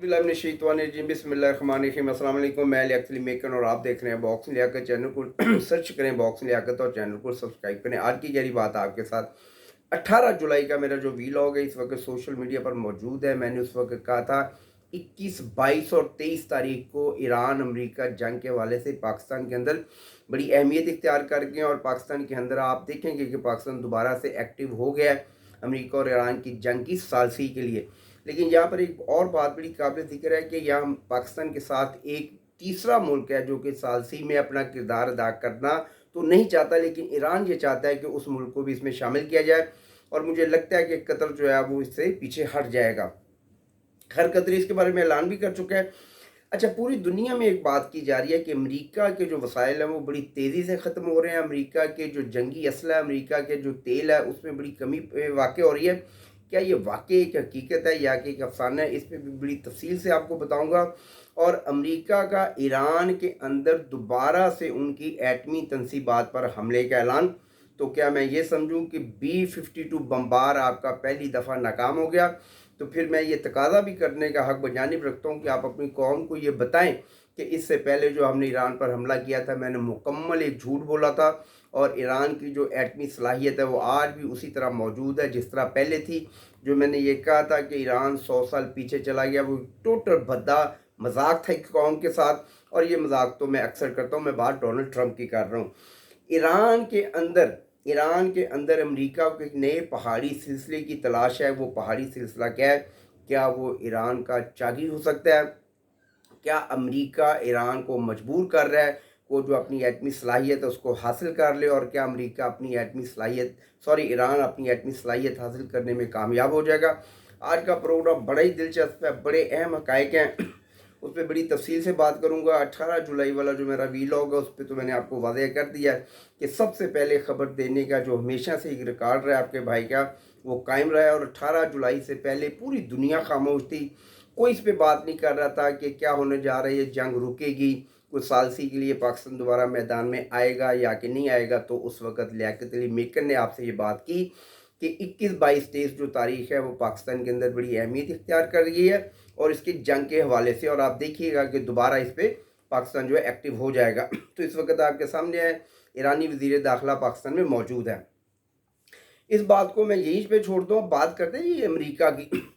बिस्मिल्लाहिर्रहमानिर्रहीम। अस्सलाम वालेकुम। मैं लियाकत मेकर और आप देख रहे हैं बॉक्स लियाकत। चैनल को सर्च करें बॉक्स लियाकत और चैनल को सब्सक्राइब करें। आज की गहरी बात आपके साथ 18 जुलाई का मेरा जो वीलॉग है इस वक्त सोशल मीडिया पर मौजूद है। मैंने उस वक्त कहा था 21, 22 और 23 तारीख को ईरान अमेरिका जंग के हवाले से पाकिस्तान के अंदर बड़ी अहमियत इख्तियार कर गए और पाकिस्तान के अंदर आप देखेंगे कि पाकिस्तान दोबारा से एक्टिव हो गया है अमेरिका और ईरान की जंग की सालसी के लिए। लेकिन यहाँ पर एक और बात बड़ी काबिल ज़िक्र है कि यहाँ पाकिस्तान के साथ एक तीसरा मुल्क है जो कि सालसी में अपना किरदार अदा करना तो नहीं चाहता, लेकिन ईरान ये चाहता है कि उस मुल्क को भी इसमें शामिल किया जाए और मुझे लगता है कि कतर जो है वो इससे पीछे हट जाएगा। हर कतरी इसके बारे में ऐलान भी कर चुका है। अच्छा, पूरी दुनिया में एक बात की जा रही है कि अमेरिका के जो वसाइल हैं वो बड़ी तेज़ी से ख़त्म हो रहे हैं। अमेरिका के जो जंगी असला है, अमेरिका के जो तेल है उसमें बड़ी कमी वाक़ हो रही है। क्या ये वाकई एक हकीकत है या कि एक अफसाना है, इस पर भी बड़ी तफसील से आपको बताऊंगा। और अमेरिका का ईरान के अंदर दोबारा से उनकी एटमी तनसीबात पर हमले का ऐलान, तो क्या मैं ये समझूं कि B-52 बम्बार आपका पहली दफ़ा नाकाम हो गया? तो फिर मैं ये तकाजा भी करने का हक बजानिब रखता हूँ कि आप अपनी कौम को ये बताएं कि इससे पहले जो हमने ईरान पर हमला किया था मैंने मुकम्मल एक झूठ बोला था और ईरान की जो एटमी सलाहियत है वो आज भी उसी तरह मौजूद है जिस तरह पहले थी। जो मैंने ये कहा था कि ईरान 100 साल पीछे चला गया, वो टोटल भद्दा मजाक था एक कौम के साथ। और ये मजाक तो मैं अक्सर करता हूँ, मैं बात डोनाल्ड ट्रंप की कर रहा हूँ। ईरान के अंदर ईरान के अंदर अमेरिका को एक नए पहाड़ी सिलसिले की तलाश है। वो पहाड़ी सिलसिला क्या है? क्या वो ईरान का जागिर हो सकता है? क्या अमेरिका ईरान को मजबूर कर रहा है वो जो अपनी एटमी सलाहियत है उसको हासिल कर ले? और क्या अमेरिका अपनी एटमी सलाहियत ईरान अपनी एटमी सलाहियत हासिल करने में कामयाब हो जाएगा? आज का प्रोग्राम बड़ा ही दिलचस्प है, बड़े अहम हकायक हैं, उस पर बड़ी तफसील से बात करूंगा। 18 जुलाई वाला जो मेरा वीलॉग है उस पर तो मैंने आपको वादे कर दिया है कि सबसे पहले खबर देने का जो हमेशा से एक रिकॉर्ड रहा है आपके भाई का वो कायम रहा है। और 18 जुलाई से पहले पूरी दुनिया खामोश थी, कोई इस पर बात नहीं कर रहा था कि क्या होने जा रहा है, ये जंग रुकेगी, कुछ सालसी के लिए पाकिस्तान दोबारा मैदान में आएगा या कि नहीं आएगा। तो उस वक़्त लियाकत अली मेकर ने आपसे ये बात की कि 21, 22, 23 जो तारीख़ है वो पाकिस्तान के अंदर बड़ी अहमियत इख्तियार कर रही है और इसकी जंग के हवाले से। और आप देखिएगा कि दोबारा इस पर पाकिस्तान जो है एक्टिव हो जाएगा। तो इस वक्त आपके सामने है ईरानी वज़ीर दाखिला पाकिस्तान में मौजूद है। इस बात को मैं यहीं पे छोड़ दूँ, बात करते हैं ये अमेरिका की।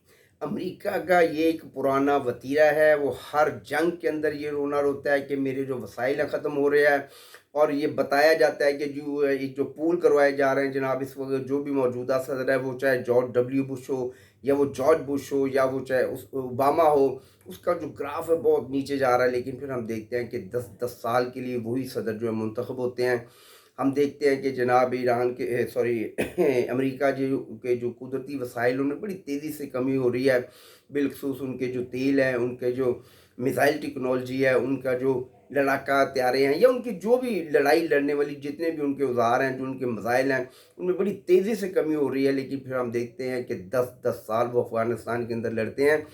अमेरिका का ये एक पुराना वतीरा है, वो हर जंग के अंदर ये रोना रोता है कि मेरे जो वसाइल ख़त्म हो रहे हैं। और ये बताया जाता है कि जो एक जो पूल करवाए जा रहे हैं जनाब, इस वक्त जो भी मौजूदा सदर है वो चाहे जॉर्ज डब्ल्यू बुश हो या वो जॉर्ज बुश हो या वो चाहे उस ओबामा हो, उसका जो ग्राफ है बहुत नीचे जा रहा है। लेकिन फिर हम देखते हैं कि 10-10 साल के लिए वही सदर जो है मुंतखब होते हैं। हम देखते हैं कि जनाब ईरान के अमेरिका जो कुदरती वसाइल उनमें बड़ी तेज़ी से कमी हो रही है। बिलखसूस उनके जो तेल हैं, उनके जो मिसाइल टेक्नोलॉजी है, उनका जो लड़ाका त्यारे हैं या उनकी जो भी लड़ाई लड़ने वाली जितने भी उनके औजार हैं, जो उनके मिसाइल हैं, उनमें बड़ी तेज़ी से कमी हो रही है। लेकिन फिर हम देखते हैं कि 10-10 साल वो अफ़गानिस्तान के अंदर लड़ते हैं।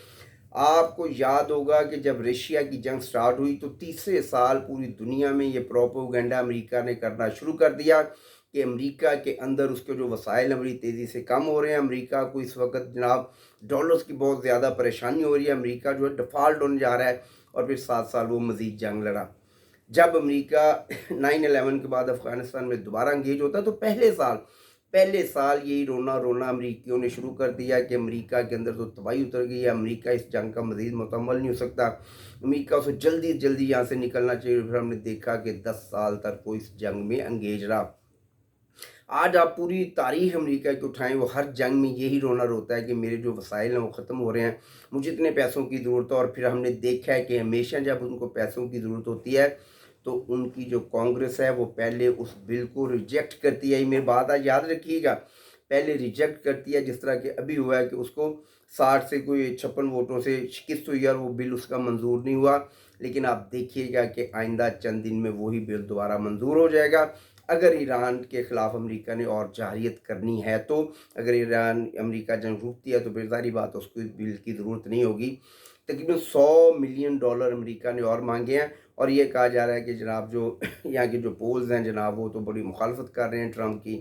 आपको याद होगा कि जब रशिया की जंग स्टार्ट हुई तो तीसरे साल पूरी दुनिया में ये प्रोपोगंडा अमेरिका ने करना शुरू कर दिया कि अमेरिका के अंदर उसके जो वसाइल हैं बड़ी तेज़ी से कम हो रहे हैं। अमेरिका को इस वक्त जनाब डॉलर्स की बहुत ज़्यादा परेशानी हो रही है, अमेरिका जो है डिफ़ॉल्ट होने जा रहा है। और फिर 7 साल वो मज़ीद जंग लड़ा। जब अमेरिका 9/11 के बाद अफ़गानिस्तान में दोबारा इंगेज होता है तो पहले साल यही रोना रोना अमरीकियों ने शुरू कर दिया कि अमेरिका के अंदर तो तबाही उतर गई है, अमेरिका इस जंग का मज़ीद मुकम्मल नहीं हो सकता, अमेरिका उसे जल्दी जल्दी यहाँ से निकलना चाहिए। फिर हमने देखा कि 10 साल तक वो इस जंग में इंगेज रहा। आज आप पूरी तारीख अमेरिका की उठाएं, वो हर जंग में यही रोना रोता है कि मेरे जो वसाइल हैं वो ख़त्म हो रहे हैं, मुझे इतने पैसों की ज़रूरत है। और फिर हमने देखा है कि हमेशा जब उनको पैसों की ज़रूरत होती है तो उनकी जो कांग्रेस है वो पहले उस बिल को रिजेक्ट करती है। मेरी बात आज याद रखिएगा, पहले रिजेक्ट करती है, जिस तरह कि अभी हुआ है कि उसको 60 से कोई 56 वोटों से शिकस्त हुई और वो बिल उसका मंजूर नहीं हुआ। लेकिन आप देखिएगा कि आइंदा चंद दिन में वही बिल दोबारा मंजूर हो जाएगा अगर ईरान के ख़िलाफ़ अमेरिका ने और जारियत करनी है। तो अगर ईरान अमेरिका जंग रोकती है तो फिर सारी बात उसको इस बिल की ज़रूरत नहीं होगी। तकरीबन $100 मिलियन अमेरिका ने और मांगे हैं। और ये कहा जा रहा है कि जनाब जो यहाँ के जो पोल्स हैं जनाब वो तो बड़ी मुखालफत कर रहे हैं ट्रंप की।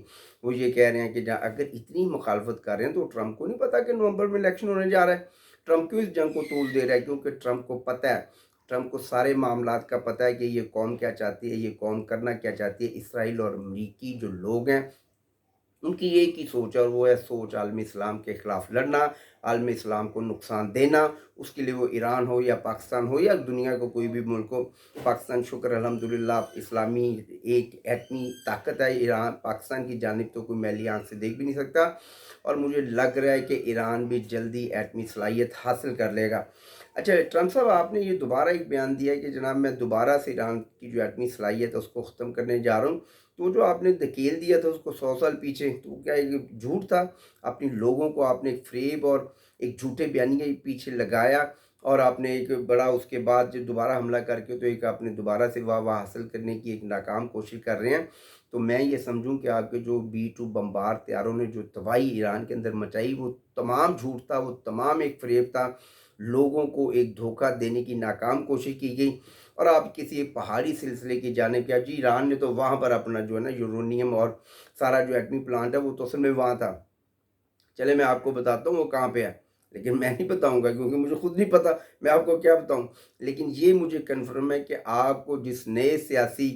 वो ये कह रहे हैं कि अगर इतनी मुखालफत कर रहे हैं तो ट्रंप को नहीं पता कि नवंबर में इलेक्शन होने जा रहा है। ट्रंप क्यों इस जंग को तूल दे रहा है? क्योंकि ट्रंप को पता है, ट्रंप को सारे मामलात का पता है कि ये कौम क्या चाहती है, ये कौम करना क्या चाहती है। इसराइल और अमरीकी जो लोग हैं उनकी एक ही सोच है, और वो है सोच आलम इस्लाम के ख़िलाफ़ लड़ना, आलम इस्लाम को नुकसान देना। उसके लिए वो ईरान हो या पाकिस्तान हो या दुनिया का कोई भी मुल्क हो। पाकिस्तान शुक्र अल्हम्दुलिल्लाह इस्लामी एक एटमी ताकत है। ईरान पाकिस्तान की जानिब तो कोई मैली आँख से देख भी नहीं सकता, और मुझे लग रहा है कि ईरान भी जल्दी एटमी सलाहियत हासिल कर लेगा। अच्छा ट्रंप साहब, आपने ये दोबारा एक बयान दिया है कि जनाब मैं दोबारा से ईरान की जो एटमी सलाहियत है उसको ख़त्म करने जा रहा हूँ। तो जो आपने धकेल दिया था उसको 100 साल पीछे, तो क्या ये झूठ था? अपने लोगों को आपने एक फ़रेब और एक झूठे बयानिए के पीछे लगाया, और आपने एक बड़ा उसके बाद जो दोबारा हमला करके तो एक आपने दोबारा से वाह-वाह हासिल करने की एक नाकाम कोशिश कर रहे हैं। तो मैं ये समझूँ कि आपके जो B-2 बमबार तैयारों ने जो तबाही ईरान के अंदर मचाई, वो तमाम झूठ था, वो तमाम एक फ़रेब था। लोगों को एक धोखा देने की नाकाम कोशिश की गई, और आप किसी एक पहाड़ी सिलसिले की जानिब क्या जी, ईरान ने तो वहाँ पर अपना जो है ना यूरेनियम और सारा जो एटमी प्लांट है वो तो असल में वहाँ था। चले मैं आपको बताता हूँ वो कहाँ पे है, लेकिन मैं नहीं बताऊँगा क्योंकि मुझे खुद नहीं पता, मैं आपको क्या बताऊँ। लेकिन ये मुझे कन्फर्म है कि आपको जिस नए सियासी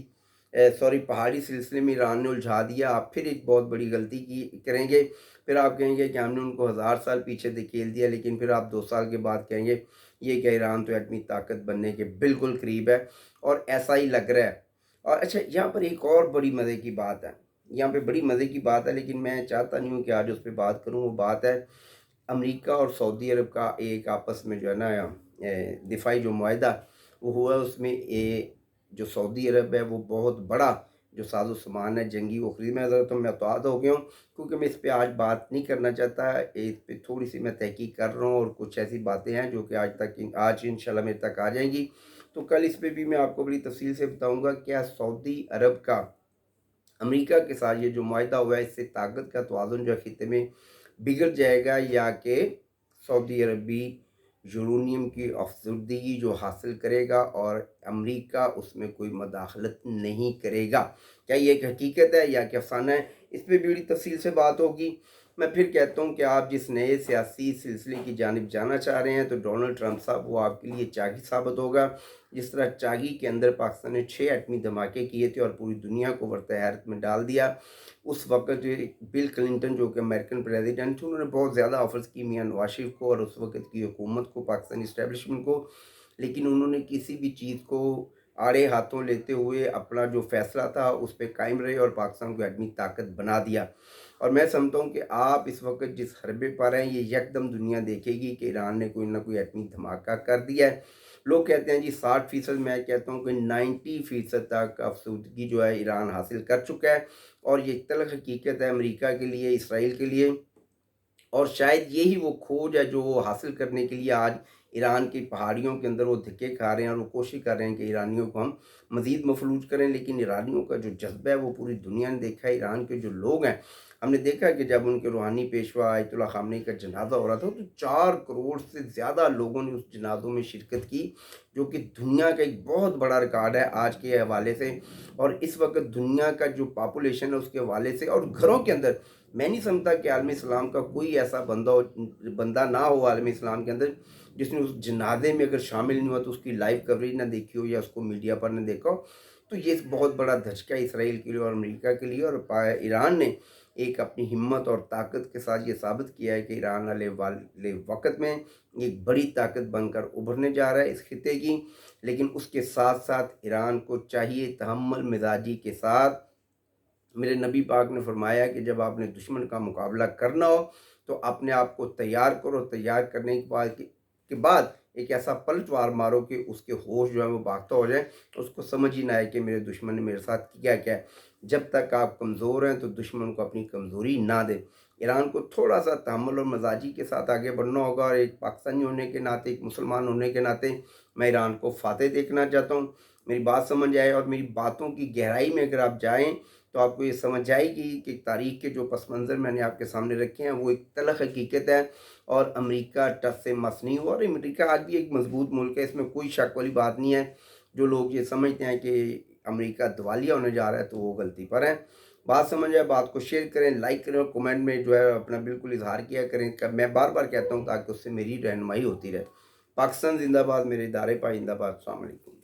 सॉरी पहाड़ी सिलसिले में ईरान ने उलझा दिया, आप फिर एक बहुत बड़ी गलती की करेंगे। फिर आप कहेंगे कि हमने उनको 1000 साल पीछे धकेल दिया, लेकिन फिर आप 2 साल के बाद कहेंगे ये क्या, ईरान तो एटमी ताकत बनने के बिल्कुल करीब है, और ऐसा ही लग रहा है। और अच्छा यहाँ पर एक और बड़ी मज़े की बात है, यहाँ पे बड़ी मज़े की बात है, लेकिन मैं चाहता नहीं हूँ कि आज उस पे बात करूँ। वो बात है अमेरिका और सऊदी अरब का एक आपस में जो है ना दिफाई जो मुआहदा वो हुआ, उसमें जो सऊदी अरब है वो बहुत बड़ा जो साजो सामान है जंगी वो खरीद में, ज़रा तो मैं मुतहद हो गया हूँ, क्योंकि मैं इस पे आज बात नहीं करना चाहता। इस पे थोड़ी सी मैं तहकीक कर रहा हूँ, और कुछ ऐसी बातें हैं जो कि आज इंशाल्लाह मेरे तक आ जाएंगी। तो कल इस पे भी मैं आपको बड़ी तफसील से बताऊँगा क्या सऊदी अरब का अमेरिका के साथ ये जो मुआहदा हुआ है, इससे ताकत का तवाज़ुन जो है खित्ते में बिगड़ जाएगा, या कि सऊदी अरब भी यूरेनियम की अफसरदगी जो हासिल करेगा और अमेरिका उसमें कोई मदाखलत नहीं करेगा। क्या ये एक हकीकत है या क्या अफसाना है? इस पे भी बड़ी तफसील से बात होगी। मैं फिर कहता हूँ कि आप जिस नए सियासी सिलसिले की जानिब जाना चाह रहे हैं, तो डोनाल्ड ट्रंप साहब वो आपके लिए चागी साबित होगा। जिस तरह चागी के अंदर पाकिस्तान ने 6 एटमी धमाके किए थे और पूरी दुनिया को बरते हैरत में डाल दिया। उस वक़्त जो बिल क्लिंटन जो कि अमेरिकन प्रेसिडेंट थे, उन्होंने बहुत ज़्यादा ऑफ़र्स की मियाँ नवाज़ शरीफ को और उस वक़्त की हुकूमत को, पाकिस्तानी एस्टेब्लिशमेंट को, लेकिन उन्होंने किसी भी चीज़ को आड़े हाथों लेते हुए अपना जो फ़ैसला था उस पे कायम रहे और पाकिस्तान को एटमी ताकत बना दिया। और मैं समझता हूँ कि आप इस वक़्त जिस हरबे पर हैं, ये यकदम दुनिया देखेगी कि ईरान ने कोई ना कोई एटमी धमाका कर दिया है। लोग कहते हैं जी 60%, मैं कहता हूँ कि 90% तक अफसरदगी जो है ईरान हासिल कर चुका है, और ये एक तल्ख़ हकीकत है अमेरिका के लिए, इसराइल के लिए, और शायद यही वो खोज है जो वो हासिल करने के लिए आज ईरान की पहाड़ियों के अंदर वो धक्के खा रहे हैं, और वो कोशिश कर रहे हैं कि ईरानियों को हम मज़ीद मफलूज करें। लेकिन ईरानियों का जो जज्बा है वो पूरी दुनिया ने देखा है। ईरान के जो लोग हैं, हमने देखा कि जब उनके रूहानी पेशवा आयतुल्लाह ख़ामनेई का जनाज़ा हो रहा था, तो 4 करोड़ से ज़्यादा लोगों ने उस जनाज़ों में शिरकत की, जो कि दुनिया का एक बहुत बड़ा रिकॉर्ड है आज के हवाले से। और इस वक्त दुनिया का जो पॉपुलेशन है उसके हवाले से, और घरों के अंदर मैं नहीं समझता कि आलम इस्लाम का कोई ऐसा बंदा ना हो आलम इस्लाम के अंदर जिसने उस जनाजे में अगर शामिल नहीं हुआ तो उसकी लाइव कवरेज ना देखी हो या उसको मीडिया पर ना देखा हो। तो ये बहुत बड़ा धचका इसराइल के लिए और अमेरिका के लिए, और ईरान ने एक अपनी हिम्मत और ताकत के साथ ये साबित किया है कि ईरान आने वाले वक़्त में एक बड़ी ताकत बनकर उभरने जा रहा है इस खिते की। लेकिन उसके साथ साथ ईरान को चाहिए तहम्मुल मिजाजी के साथ। मेरे नबी पाक ने फरमाया कि जब आपने दुश्मन का मुकाबला करना हो तो अपने आप को तैयार करो, तैयार करने के बाद एक ऐसा पलटवार मारो कि उसके होश जो है वो बाख्ता हो जाए, उसको समझ ही ना आए कि मेरे दुश्मन ने मेरे साथ किया क्या है। जब तक आप कमज़ोर हैं तो दुश्मन को अपनी कमज़ोरी ना दें। ईरान को थोड़ा सा तहम्मुल और मजाजी के साथ आगे बढ़ना होगा, और एक पाकिस्तानी होने के नाते, एक मुसलमान होने के नाते मैं ईरान को फ़ातह देखना चाहता हूँ। मेरी बात समझ आए और मेरी बातों की गहराई में अगर आप जाएँ तो आपको ये समझ आएगी कि तारीख़ के जो पस मंज़र मैंने आपके सामने रखे हैं वो एक तल्ख़ हकीकत है, और अमेरिका टस से मस नहीं हुआ, और अमेरिका आज भी एक मज़बूत मुल्क है, इसमें कोई शक वाली बात नहीं है। जो लोग ये समझते हैं कि अमेरिका दिवालिया होने जा रहा है तो वो गलती पर हैं। बात समझ आए बात को शेयर करें, लाइक करें और कमेंट में जो है अपना बिल्कुल इजहार किया करें। मैं बार बार कहता हूँ ताकि उससे मेरी रहनुमाई होती रहे। पाकिस्तान जिंदाबाद, मेरे इदारे पाक जिंदाबाद। अस्सलाम वालेकुम।